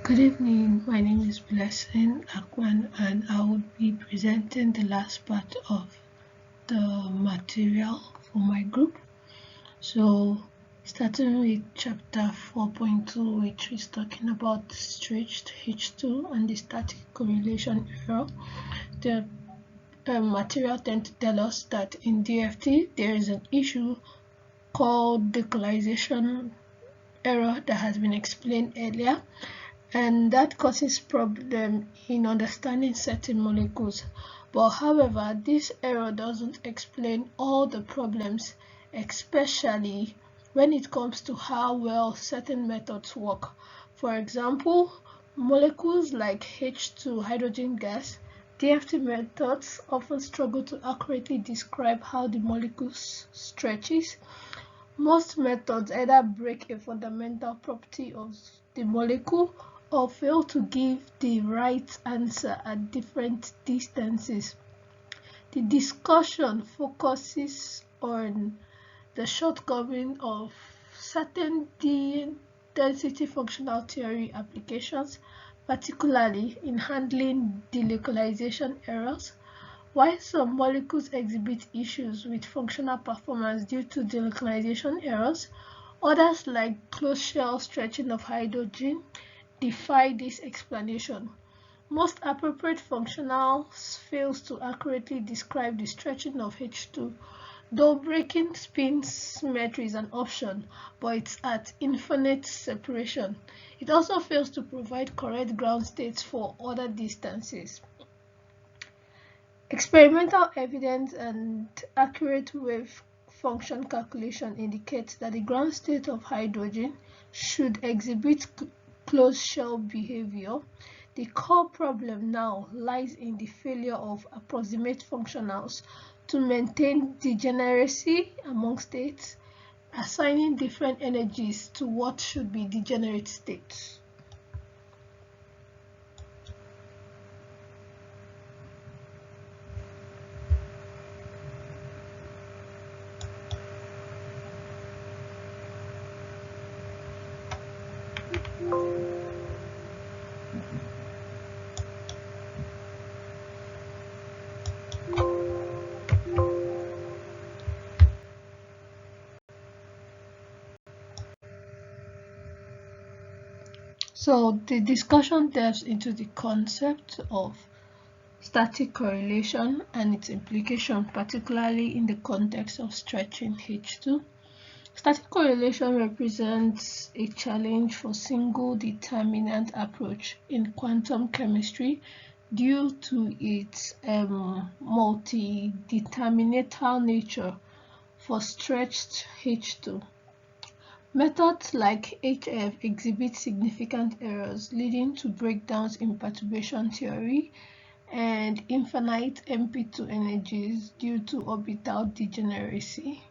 Good evening, my name is Blessing Akwan and I will be presenting the last part of the material for my group. So starting with chapter 4.2, which is talking about stretched H2 and the static correlation error. The material tends to tell us that in DFT there is an issue called delocalization error that has been explained earlier, and that causes problem in understanding certain molecules. But however, this error doesn't explain all the problems, especially when it comes to how well certain methods work. For example, molecules like H2 hydrogen gas, DFT methods often struggle to accurately describe how the molecule stretches. Most methods either break a fundamental property of the molecule or fail to give the right answer at different distances. The discussion focuses on the shortcoming of certain density functional theory applications, particularly in handling delocalization errors. While some molecules exhibit issues with functional performance due to delocalization errors, others, like closed shell stretching of hydrogen, defy this explanation. Most appropriate functionals fails to accurately describe the stretching of H2, though breaking spin symmetry is an option, but it's at infinite separation. It also fails to provide correct ground states for other distances. Experimental evidence and accurate wave function calculation indicates that the ground state of hydrogen should exhibit closed shell behavior. The core problem now lies in the failure of approximate functionals to maintain degeneracy among states, assigning different energies to what should be degenerate states. So the discussion delves into the concept of static correlation and its implication, particularly in the context of stretching H2. Static correlation represents a challenge for single determinant approach in quantum chemistry due to its multi-determinational nature for stretched H2. Methods like HF exhibit significant errors, leading to breakdowns in perturbation theory and infinite MP2 energies due to orbital degeneracy.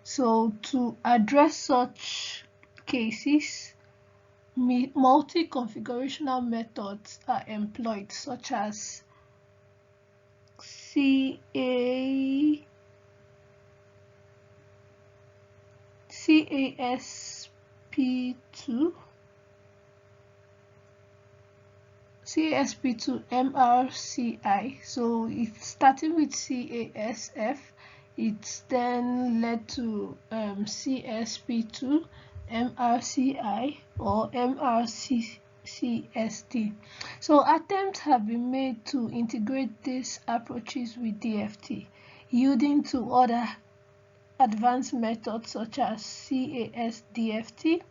So to address such cases, multi-configurational methods are employed, such as CASP2, MRCI. So it's starting with CASF, it's then led to CSP2, MRCI, or MRCST. So attempts have been made to integrate these approaches with DFT, yielding to other advanced methods such as CASDFT.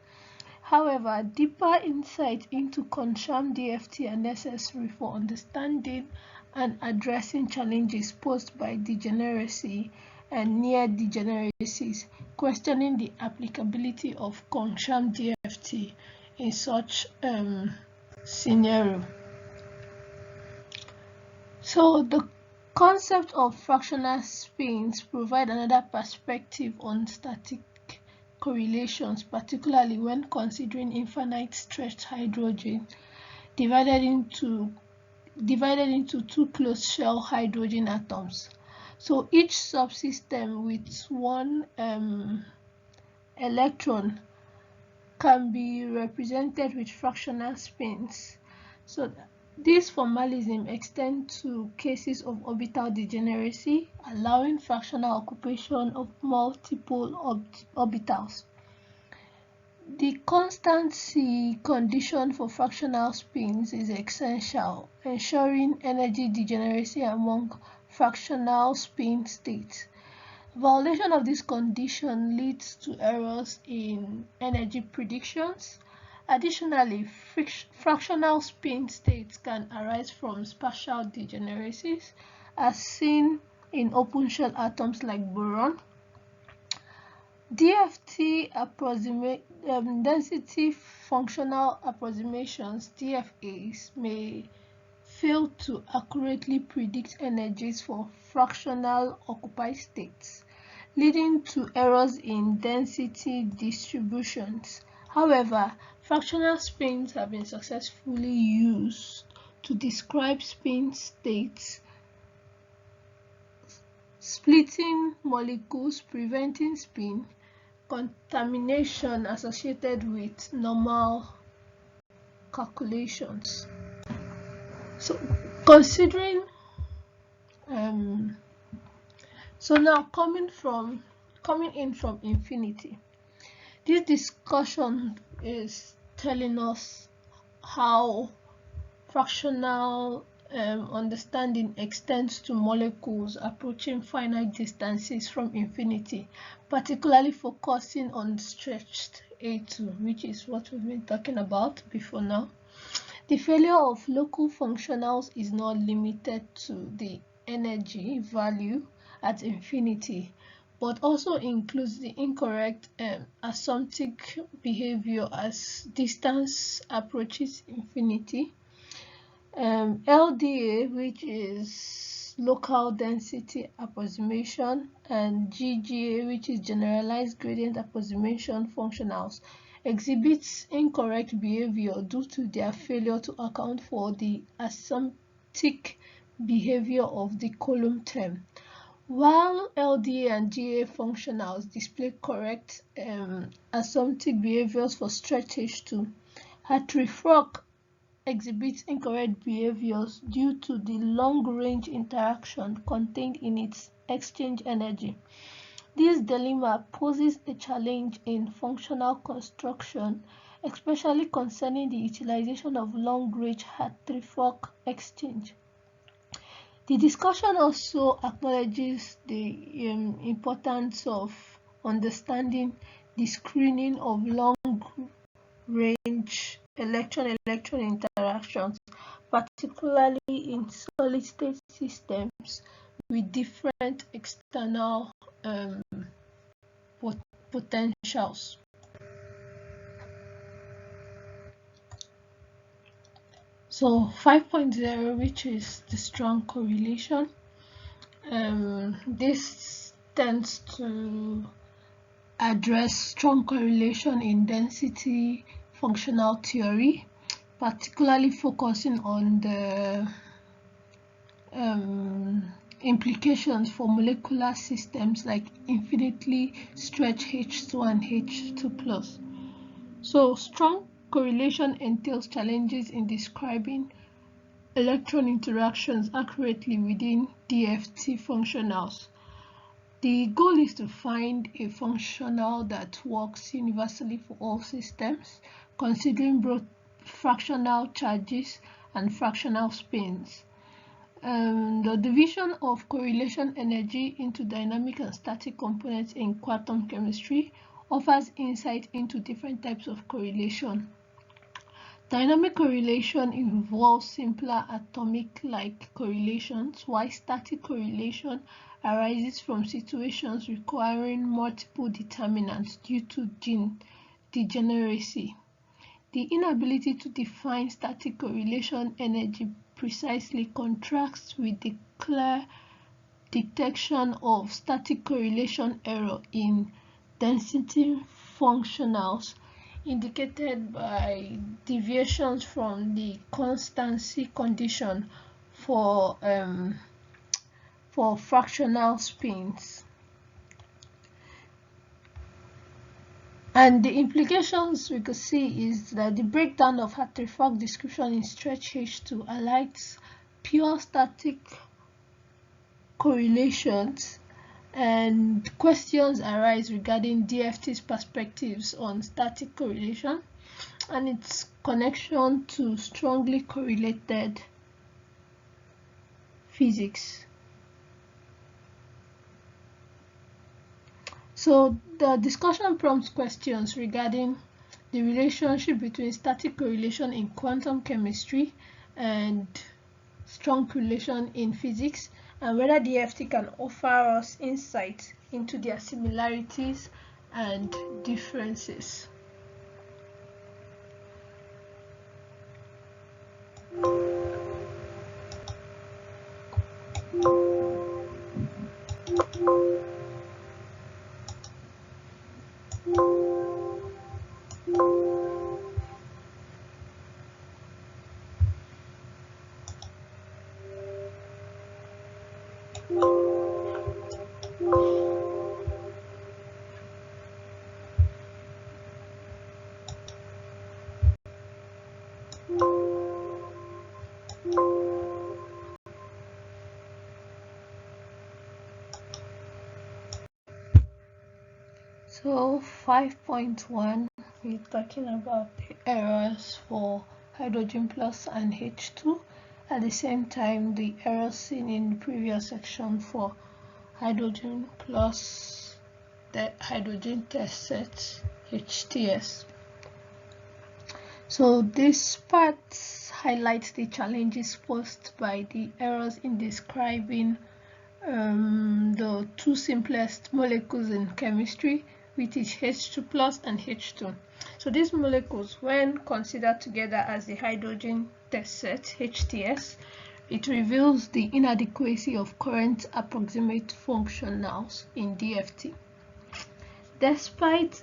However, deeper insight into CONSHAM DFT are necessary for understanding and addressing challenges posed by degeneracy and near degeneracies, questioning the applicability of CONSHAM DFT in such scenario. So the concept of fractional spins provide another perspective on static correlations, particularly when considering infinite stretched hydrogen divided into two closed shell hydrogen atoms. So each subsystem with one electron can be represented with fractional spins. So this formalism extends to cases of orbital degeneracy, allowing fractional occupation of multiple orbitals. The constancy condition for fractional spins is essential, ensuring energy degeneracy among fractional spin states. Violation of this condition leads to errors in energy predictions. Additionally, fractional spin states can arise from spatial degeneracies, as seen in open shell atoms like boron. Dft density functional approximations (DFAs) may fail to accurately predict energies for fractional occupied states, leading to errors in density distributions. However, fractional spins have been successfully used to describe spin states, splitting molecules, preventing spin contamination associated with normal calculations. So considering so now coming in from infinity, this discussion is telling us how fractional understanding extends to molecules approaching finite distances from infinity, particularly focusing on stretched A2, which is what we've been talking about before now. The failure of local functionals is not limited to the energy value at infinity, but also includes the incorrect asymptotic behavior as distance approaches infinity. LDA, which is local density approximation, and GGA, which is generalized gradient approximation functionals, exhibits incorrect behavior due to their failure to account for the asymptotic behavior of the column term. While LDA and GA functionals display correct asymptotic behaviors for stretch H2, Hartree-Fock exhibits incorrect behaviors due to the long-range interaction contained in its exchange energy. This dilemma poses a challenge in functional construction, especially concerning the utilization of long-range Hartree-Fock exchange. The discussion also acknowledges the importance of understanding the screening of long-range electron-electron interactions, particularly in solid-state systems with different external potentials. So 5.0, which is the strong correlation, this tends to address strong correlation in density functional theory, particularly focusing on the implications for molecular systems like infinitely stretched H2 and H2+. So strong correlation entails challenges in describing electron interactions accurately within DFT functionals. The goal is to find a functional that works universally for all systems, considering both fractional charges and fractional spins. The division of correlation energy into dynamic and static components in quantum chemistry offers insight into different types of correlation. Dynamic correlation involves simpler atomic-like correlations, while static correlation arises from situations requiring multiple determinants due to gene degeneracy. The inability to define static correlation energy precisely contrasts with the clear detection of static correlation error in density functionals, indicated by deviations from the constancy condition for fractional spins. And the implications we could see is that the breakdown of artifact description in stretch H2 highlights pure static correlations, and questions arise regarding DFT's perspectives on static correlation and its connection to strongly correlated physics. So the discussion prompts questions regarding the relationship between static correlation in quantum chemistry and strong correlation in physics, and whether DFT can offer us insight into their similarities and differences. So 5.1, we're talking about the errors for hydrogen plus and H2. At the same time, the errors seen in the previous section for hydrogen plus the hydrogen test set HTS. So this part highlights the challenges posed by the errors in describing the two simplest molecules in chemistry, which is H2 plus and H2. So these molecules, when considered together as the hydrogen test set HTS, it reveals the inadequacy of current approximate functionals in DFT. Despite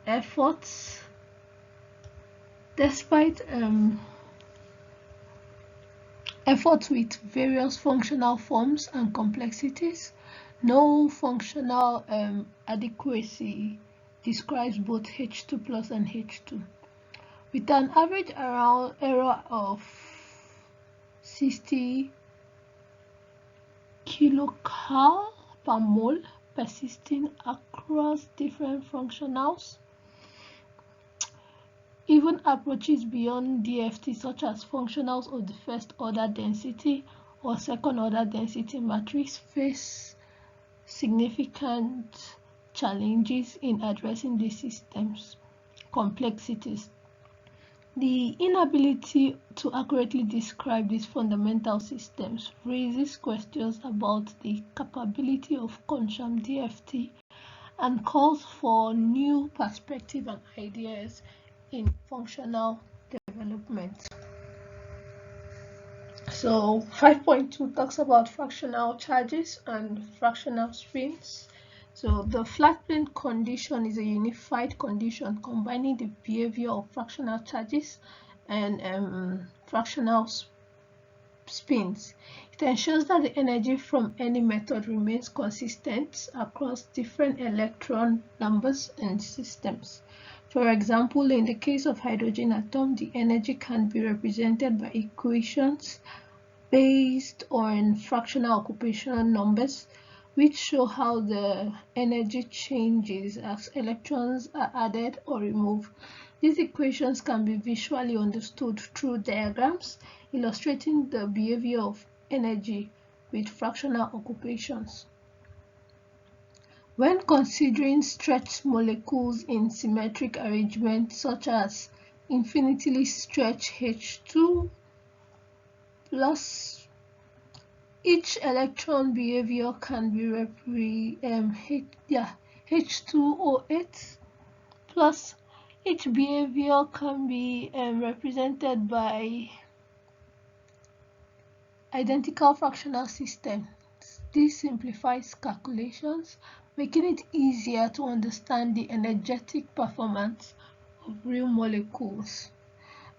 efforts with various functional forms and complexities, no functional adequacy describes both H2 plus and H2. With an average error of 60 kilocal per mole persisting across different functionals, even approaches beyond DFT, such as functionals of the first order density or second order density matrix, face significant challenges in addressing these systems' complexities. The inability to accurately describe these fundamental systems raises questions about the capability of quantum DFT and calls for new perspectives and ideas in functional development. So 5.2 talks about fractional charges and fractional spins. So the flat plane condition is a unified condition combining the behavior of fractional charges and fractional spins. It ensures that the energy from any method remains consistent across different electron numbers and systems. For example, in the case of hydrogen atom, the energy can be represented by equations based on fractional occupation numbers, which show how the energy changes as electrons are added or removed. These equations can be visually understood through diagrams illustrating the behavior of energy with fractional occupations. When considering stretched molecules in symmetric arrangement, such as infinitely stretched H2 plus, each electron behavior can be H2O8 plus, each behavior can be represented by identical fractional systems. This simplifies calculations, making it easier to understand the energetic performance of real molecules.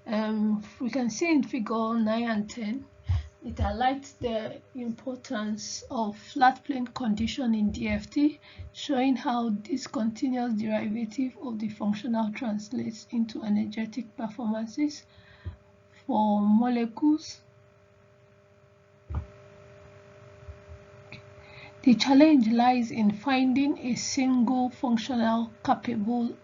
We can see in figure 9 and 10 It highlights the importance of flat plane condition in DFT, showing how this continuous derivative of the functional translates into energetic performances for molecules. The challenge lies in finding a single functional capable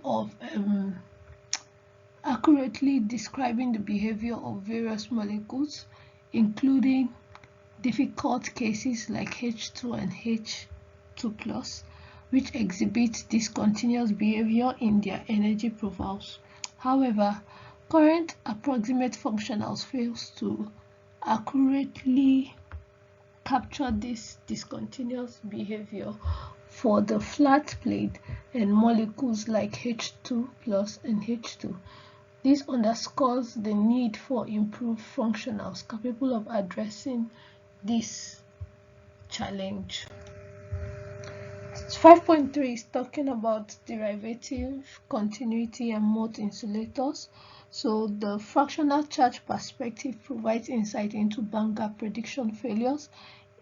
of accurately describing the behavior of various molecules, including difficult cases like H2 and H2+, which exhibit discontinuous behavior in their energy profiles. However, current approximate functionals fails to accurately capture this discontinuous behavior for the flat plate and molecules like H2 plus and H2. This underscores the need for improved functionals capable of addressing this challenge. 5.3 is talking about derivative, continuity, and mode insulators. So the fractional charge perspective provides insight into band gap prediction failures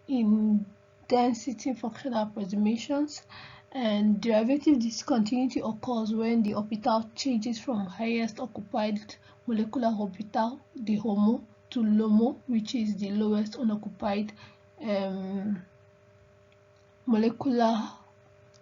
in density functional approximations, and derivative discontinuity occurs when the orbital changes from highest occupied molecular orbital, the HOMO, to LOMO, which is the lowest unoccupied molecular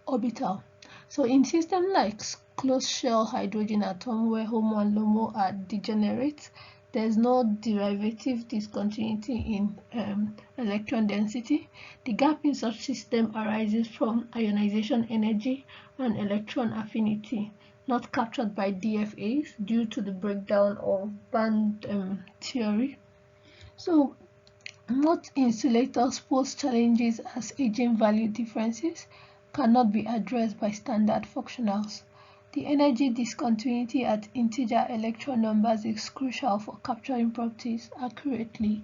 orbital. So in systems like closed shell hydrogen atom where HOMO and LOMO are degenerate, there is no derivative discontinuity in electron density. The gap in such system arises from ionization energy and electron affinity, not captured by DFAs due to the breakdown of band theory. So mode insulators pose challenges as eigenvalue differences cannot be addressed by standard functionals. The energy discontinuity at integer electron numbers is crucial for capturing properties accurately.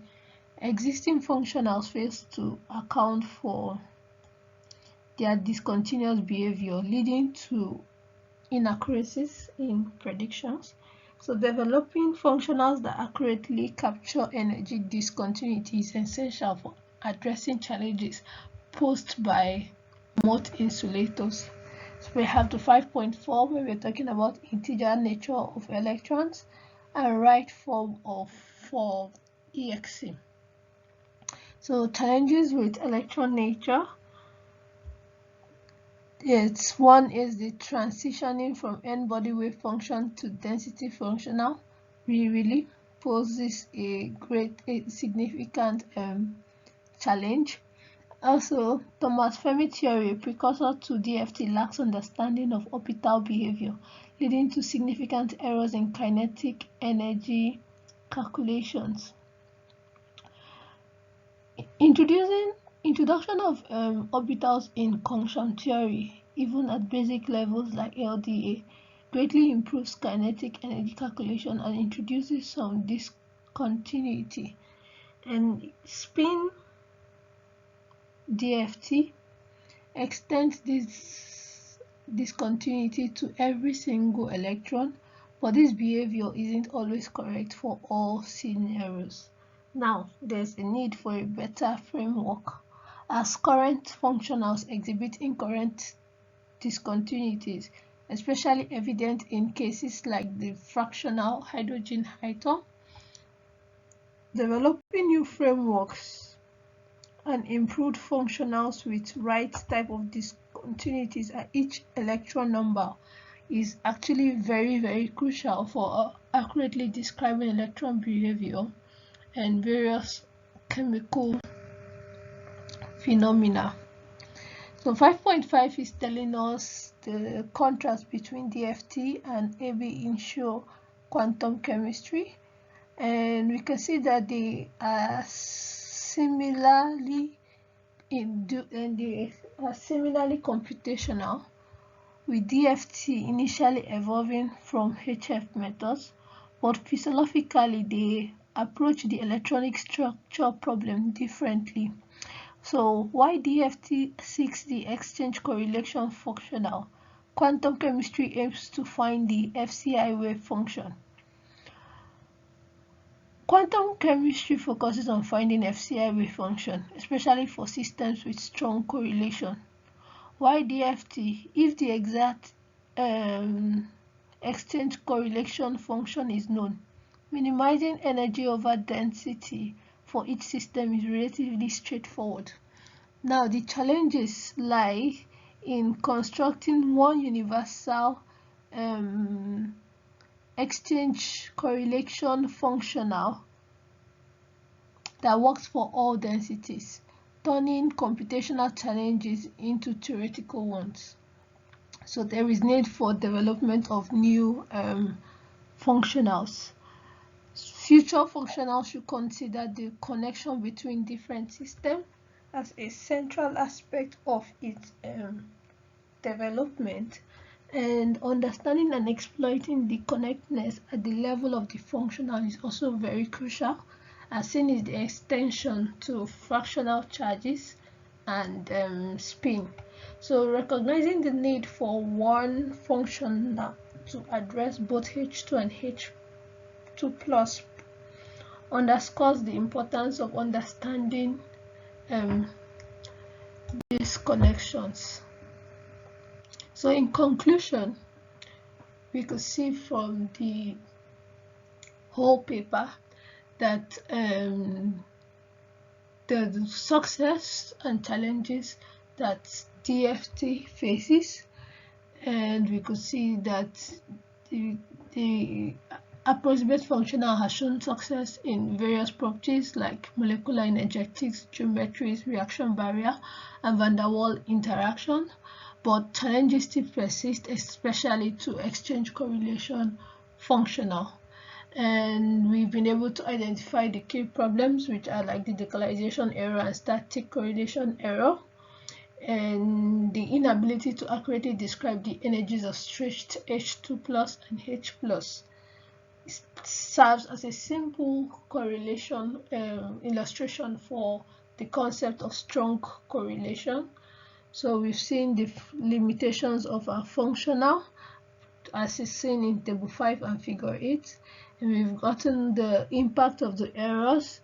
Existing functionals fail to account for their discontinuous behavior, leading to inaccuracies in predictions. So developing functionals that accurately capture energy discontinuity is essential for addressing challenges posed by mode insulators. So we have the 5.4 where we're talking about integer nature of electrons and right form of for EXE. So challenges with electron nature. One is the transitioning from n-body wave function to density functional really poses a significant challenge. Also, Thomas Fermi theory, a precursor to DFT, lacks understanding of orbital behavior, leading to significant errors in kinetic energy calculations. Introduction of orbitals in quantum theory, even at basic levels like LDA, greatly improves kinetic energy calculation and introduces some discontinuity. And spin DFT extends this discontinuity to every single electron, but this behavior isn't always correct for all scenarios. Now, there's a need for a better framework, as current functionals exhibit incorrect discontinuities, especially evident in cases like the fractional hydrogen atom. Developing new frameworks and improved functionals with right type of discontinuities at each electron number is actually very crucial for accurately describing electron behavior and various chemical phenomena. So 5.5 is telling us the contrast between DFT and AB initio quantum chemistry, and we can see that they are similarly computational, with DFT initially evolving from HF methods, but philosophically they approach the electronic structure problem differently. So why DFT seeks the exchange correlation functional quantum chemistry aims to find the FCI wave function. Quantum chemistry focuses on finding FCI wave function, especially for systems with strong correlation. Why DFT? If the exact exchange correlation function is known, minimizing energy over density for each system is relatively straightforward. Now, the challenges lie in constructing one universal exchange correlation functional that works for all densities, turning computational challenges into theoretical ones. So there is need for development of new functionals. Future functionals should consider the connection between different systems as a central aspect of its development, and understanding and exploiting the connectedness at the level of the functional is also very crucial, as seen is the extension to fractional charges and spin. So recognizing the need for one functional to address both H2 and H2 plus underscores the importance of understanding these connections. So in conclusion, we could see from the whole paper that the success and challenges that DFT faces, and we could see that the approximate functional has shown success in various properties like molecular energetics, geometries, reaction barrier, and van der Waals interaction, but challenges still persist, especially to exchange correlation functional. And we've been able to identify the key problems, which are like the delocalization error and static correlation error, and the inability to accurately describe the energies of stretched H2 plus and H plus. It serves as a simple correlation illustration for the concept of strong correlation. So we've seen the limitations of our functional as is seen in table 5 and figure 8, and we've gotten the impact of the errors,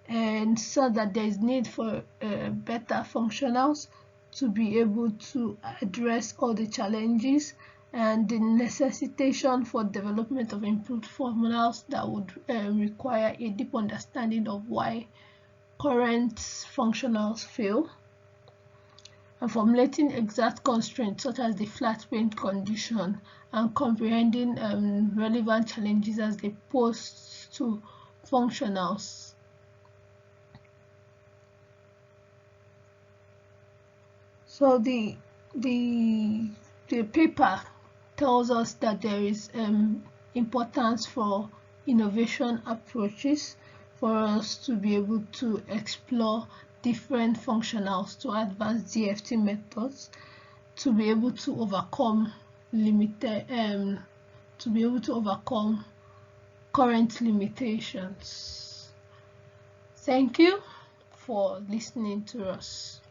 and so that there is need for better functionals to be able to address all the challenges, and the necessitation for development of improved formulas that would require a deep understanding of why current functionals fail, and formulating exact constraints such as the flat plane condition, and comprehending relevant challenges as they pose to functionals. So the paper tells us that there is importance for innovation approaches for us to be able to explore different functionals to advance DFT methods, to be able to overcome current limitations. Thank you for listening to us.